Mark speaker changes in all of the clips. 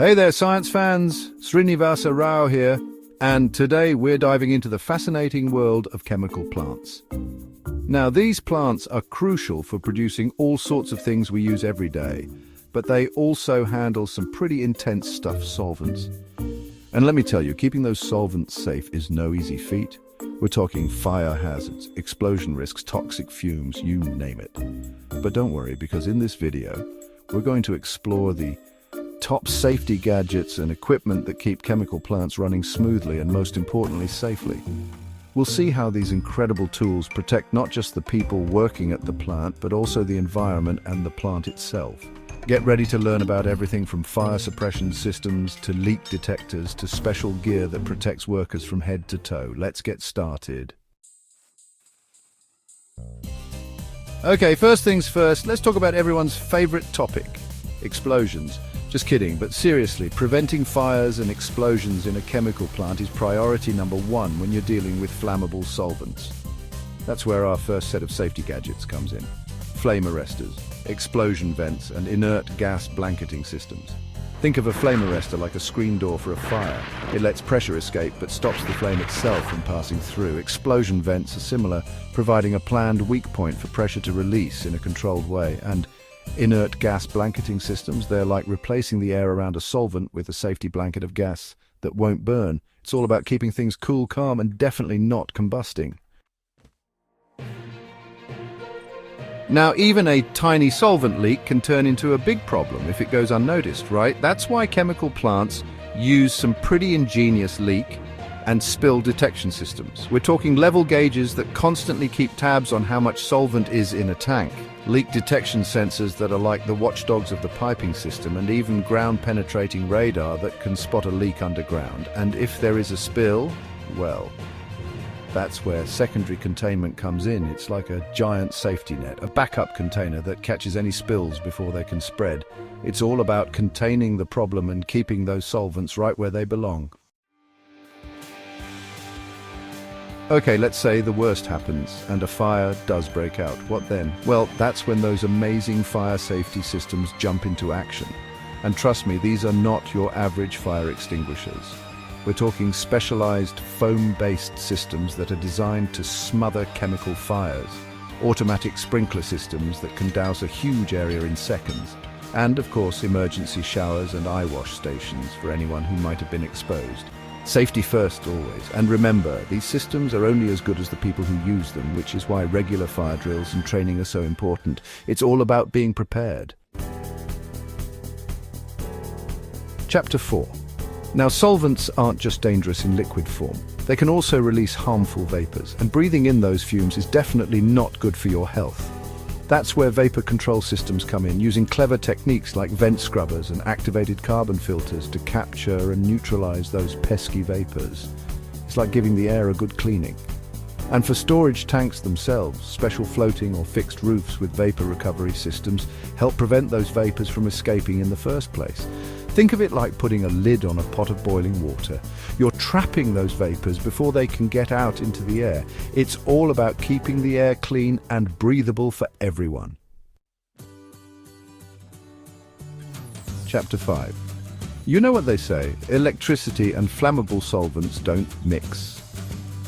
Speaker 1: Hey there, science fans! Srinivasa Rao here, and today we're diving into the fascinating world of chemical plants. Now, these plants are crucial for producing all sorts of things we use every day, but they also handle some pretty intense stuff, solvents. And let me tell you, keeping those solvents safe is no easy feat. We're talking fire hazards, explosion risks, toxic fumes, you name it. But don't worry, because in this video, we're going to explore the top safety gadgets and equipment that keep chemical plants running smoothly and, most importantly, safely. We'll see how these incredible tools protect not just the people working at the plant, but also the environment and the plant itself. Get ready to learn about everything from fire suppression systems to leak detectors to special gear that protects workers from head to toe. Let's get started. Okay, first things first, let's talk about everyone's favorite topic, explosions. Just kidding, but seriously, preventing fires and explosions in a chemical plant is priority number one when you're dealing with flammable solvents. That's where our first set of safety gadgets comes in. Flame arresters, explosion vents, and inert gas blanketing systems. Think of a flame arrestor like a screen door for a fire. It lets pressure escape but stops the flame itself from passing through. Explosion vents are similar, providing a planned weak point for pressure to release in a controlled way. And inert gas blanketing systems, they're like replacing the air around a solvent with a safety blanket of gas that won't burn. It's all about keeping things cool, calm, and definitely not combusting. Now, even a tiny solvent leak can turn into a big problem if it goes unnoticed, right? That's why chemical plants use some pretty ingenious leak and spill detection systems. We're talking level gauges that constantly keep tabs on how much solvent is in a tank, leak detection sensors that are like the watchdogs of the piping system, and even ground-penetrating radar that can spot a leak underground. And if there is a spill, well, that's where secondary containment comes in. It's like a giant safety net, a backup container that catches any spills before they can spread. It's all about containing the problem and keeping those solvents right where they belong. Okay, let's say the worst happens and a fire does break out. What then? Well, that's when those amazing fire safety systems jump into action. And trust me, these are not your average fire extinguishers. We're talking specialized foam-based systems that are designed to smother chemical fires, automatic sprinkler systems that can douse a huge area in seconds, and of course emergency showers and eye wash stations for anyone who might have been exposed. Safety first always, and remember, these systems are only as good as the people who use them, which is why regular fire drills and training are so important. It's all about being prepared. Chapter 4. Now, solvents aren't just dangerous in liquid form. They can also release harmful vapors, and breathing in those fumes is definitely not good for your health. That's where vapor control systems come in, using clever techniques like vent scrubbers and activated carbon filters to capture and neutralize those pesky vapors. It's like giving the air a good cleaning. And for storage tanks themselves, special floating or fixed roofs with vapor recovery systems help prevent those vapors from escaping in the first place. Think of it like putting a lid on a pot of boiling water. You're trapping those vapors before they can get out into the air. It's all about keeping the air clean and breathable for everyone. Chapter 5. You know what they say, electricity and flammable solvents don't mix.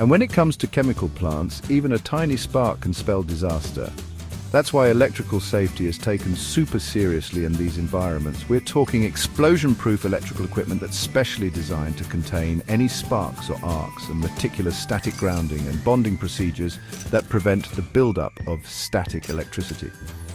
Speaker 1: And when it comes to chemical plants, even a tiny spark can spell disaster. That's why electrical safety is taken super seriously in these environments. We're talking explosion-proof electrical equipment that's specially designed to contain any sparks or arcs, and meticulous static grounding and bonding procedures that prevent the buildup of static electricity.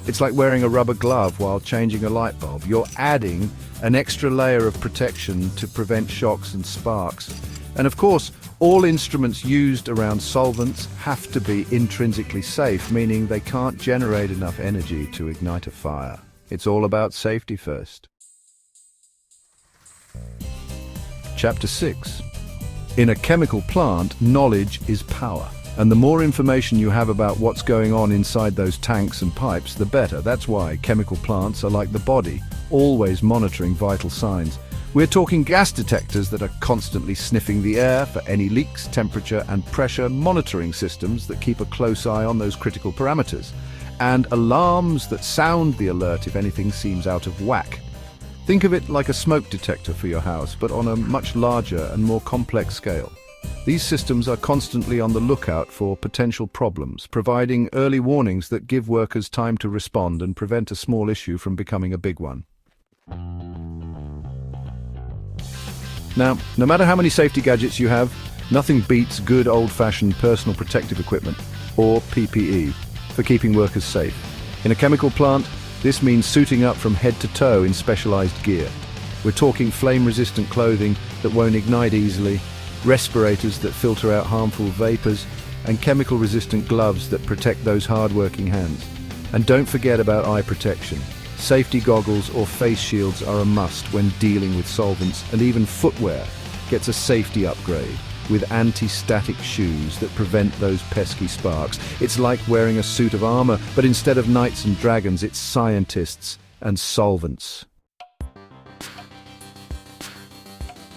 Speaker 1: It's like wearing a rubber glove while changing a light bulb. You're adding an extra layer of protection to prevent shocks and sparks. And of course, all instruments used around solvents have to be intrinsically safe, meaning they can't generate enough energy to ignite a fire. It's all about safety first. Chapter 6. In a chemical plant, knowledge is power. And the more information you have about what's going on inside those tanks and pipes, the better. That's why chemical plants are like the body, always monitoring vital signs. We're talking gas detectors that are constantly sniffing the air for any leaks, temperature and pressure, monitoring systems that keep a close eye on those critical parameters, and alarms that sound the alert if anything seems out of whack. Think of it like a smoke detector for your house, but on a much larger and more complex scale. These systems are constantly on the lookout for potential problems, providing early warnings that give workers time to respond and prevent a small issue from becoming a big one. Now, no matter how many safety gadgets you have, nothing beats good old-fashioned personal protective equipment, or PPE, for keeping workers safe. In a chemical plant, this means suiting up from head to toe in specialized gear. We're talking flame-resistant clothing that won't ignite easily, respirators that filter out harmful vapors, and chemical-resistant gloves that protect those hard-working hands. And don't forget about eye protection. Safety goggles or face shields are a must when dealing with solvents, and even footwear gets a safety upgrade with anti-static shoes that prevent those pesky sparks. It's like wearing a suit of armor, but instead of knights and dragons, it's scientists and solvents.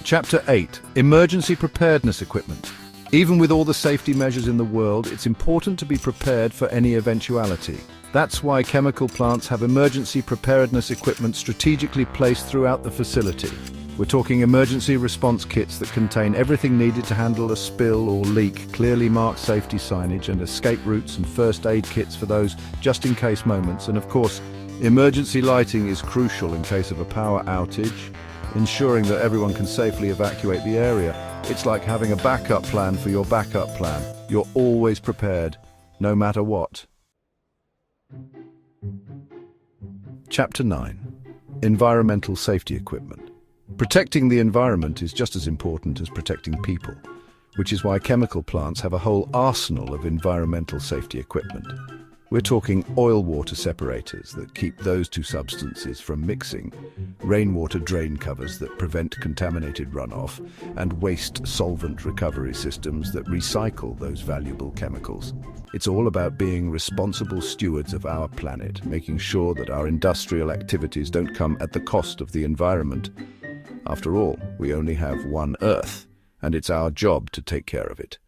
Speaker 1: Chapter 8. Emergency Preparedness Equipment. Even with all the safety measures in the world, it's important to be prepared for any eventuality. That's why chemical plants have emergency preparedness equipment strategically placed throughout the facility. We're talking emergency response kits that contain everything needed to handle a spill or leak, clearly marked safety signage, and escape routes and first aid kits for those just-in-case moments. And of course, emergency lighting is crucial in case of a power outage, ensuring that everyone can safely evacuate the area. It's like having a backup plan for your backup plan. You're always prepared, no matter what. Chapter 9. Environmental Safety Equipment. Protecting the environment is just as important as protecting people, which is why chemical plants have a whole arsenal of environmental safety equipment. We're talking oil-water separators that keep those two substances from mixing, rainwater drain covers that prevent contaminated runoff, and waste solvent recovery systems that recycle those valuable chemicals. It's all about being responsible stewards of our planet, making sure that our industrial activities don't come at the cost of the environment. After all, we only have one Earth, and it's our job to take care of it.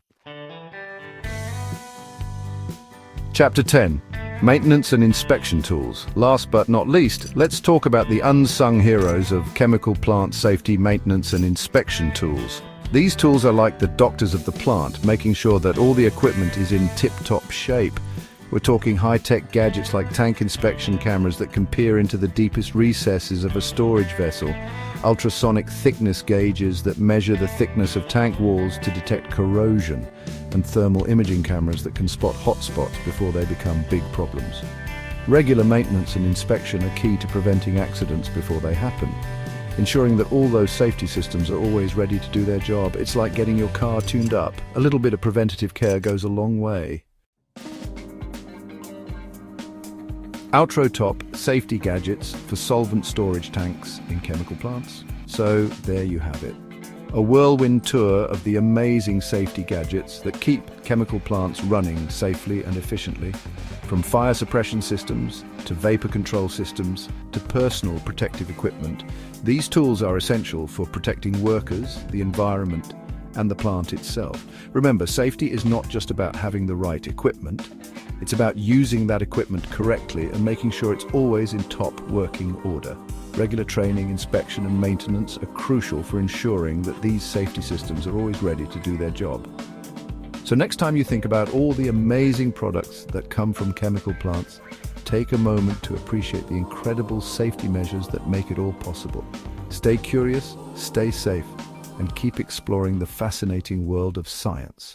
Speaker 1: Chapter 10. Maintenance and Inspection Tools. Last but not least, let's talk about the unsung heroes of chemical plant safety maintenance and inspection tools. These tools are like the doctors of the plant, making sure that all the equipment is in tip-top shape. We're talking high-tech gadgets like tank inspection cameras that can peer into the deepest recesses of a storage vessel, ultrasonic thickness gauges that measure the thickness of tank walls to detect corrosion, and thermal imaging cameras that can spot hotspots before they become big problems. Regular maintenance and inspection are key to preventing accidents before they happen, ensuring that all those safety systems are always ready to do their job. It's like getting your car tuned up. A little bit of preventative care goes a long way. Outro top safety gadgets for solvent storage tanks in chemical plants. So there you have it. A whirlwind tour of the amazing safety gadgets that keep chemical plants running safely and efficiently. From fire suppression systems to vapor control systems to personal protective equipment, these tools are essential for protecting workers, the environment, and the plant itself. Remember, safety is not just about having the right equipment. It's about using that equipment correctly and making sure it's always in top working order. Regular training, inspection, and maintenance are crucial for ensuring that these safety systems are always ready to do their job. So next time you think about all the amazing products that come from chemical plants, take a moment to appreciate the incredible safety measures that make it all possible. Stay curious, stay safe, and keep exploring the fascinating world of science.